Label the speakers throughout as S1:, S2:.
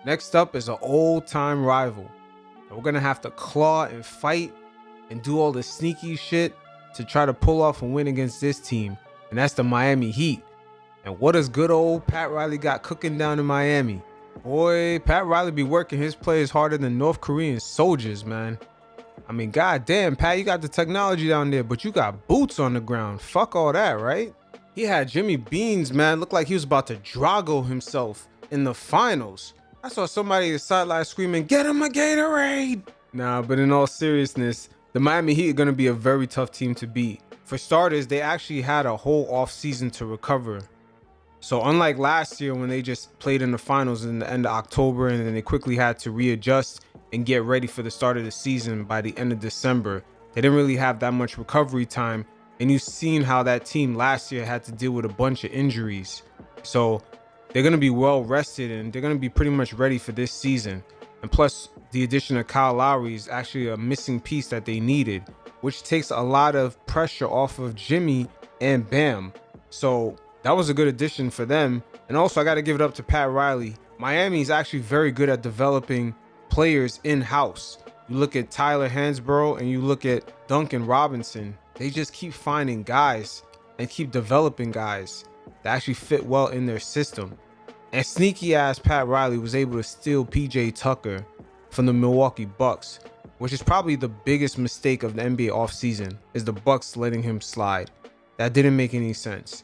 S1: Next up is an old-time rival. And we're going to have to claw and fight and do all the sneaky shit to try to pull off a win against this team. And that's the Miami Heat. And what does good old Pat Riley got cooking down in Miami? Boy, Pat Riley be working his players harder than North Korean soldiers, man. I mean, goddamn, Pat, you got the technology down there, but you got boots on the ground. Fuck all that, right? He had Jimmy Beans, man, looked like he was about to Drago himself in the finals. I saw somebody at the sideline screaming, "Get him a Gatorade!" Nah, but in all seriousness, the Miami Heat are going to be a very tough team to beat. For starters, they actually had a whole off season to recover. So unlike last year when they just played in the finals in the end of October and then they quickly had to readjust and get ready for the start of the season by the end of December, they didn't really have that much recovery time. And you've seen how that team last year had to deal with a bunch of injuries. So they're going to be well rested and they're going to be pretty much ready for this season. And plus, the addition of Kyle Lowry is actually a missing piece that they needed, which takes a lot of pressure off of Jimmy and Bam. So that was a good addition for them. And also, I got to give it up to Pat Riley. Miami is actually very good at developing players in-house. You look at Tyler Hansborough and you look at Duncan Robinson. They just keep finding guys and keep developing guys that actually fit well in their system. And sneaky ass Pat Riley was able to steal PJ Tucker from the Milwaukee Bucks, which is probably the biggest mistake of the NBA offseason, is the Bucks letting him slide. That didn't make any sense.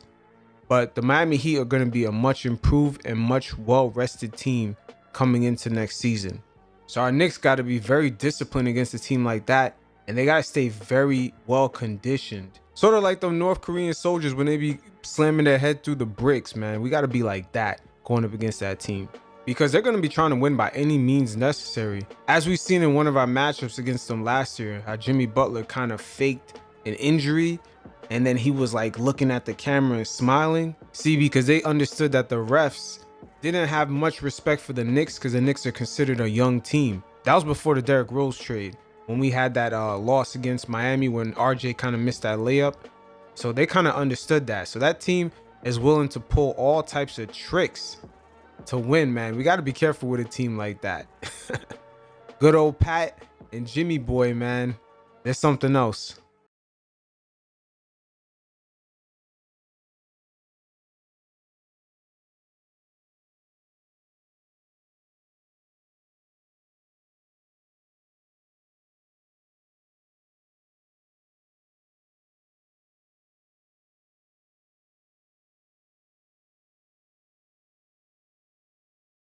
S1: But the Miami Heat are going to be a much improved and much well-rested team coming into next season. So our Knicks got to be very disciplined against a team like that, and they got to stay very well-conditioned. Sort of like the North Korean soldiers when they be slamming their head through the bricks, man. We got to be like that going up against that team, because they're going to be trying to win by any means necessary. As we've seen in one of our matchups against them last year, how Jimmy Butler kind of faked an injury and then he was like looking at the camera and smiling. See, because they understood that the refs didn't have much respect for the Knicks because the Knicks are considered a young team. That was before the Derrick Rose trade, when we had that loss against Miami when RJ kind of missed that layup. So they kind of understood that. So that team is willing to pull all types of tricks to win, man. We got to be careful with a team like that. Good old Pat and Jimmy boy, man. There's something else.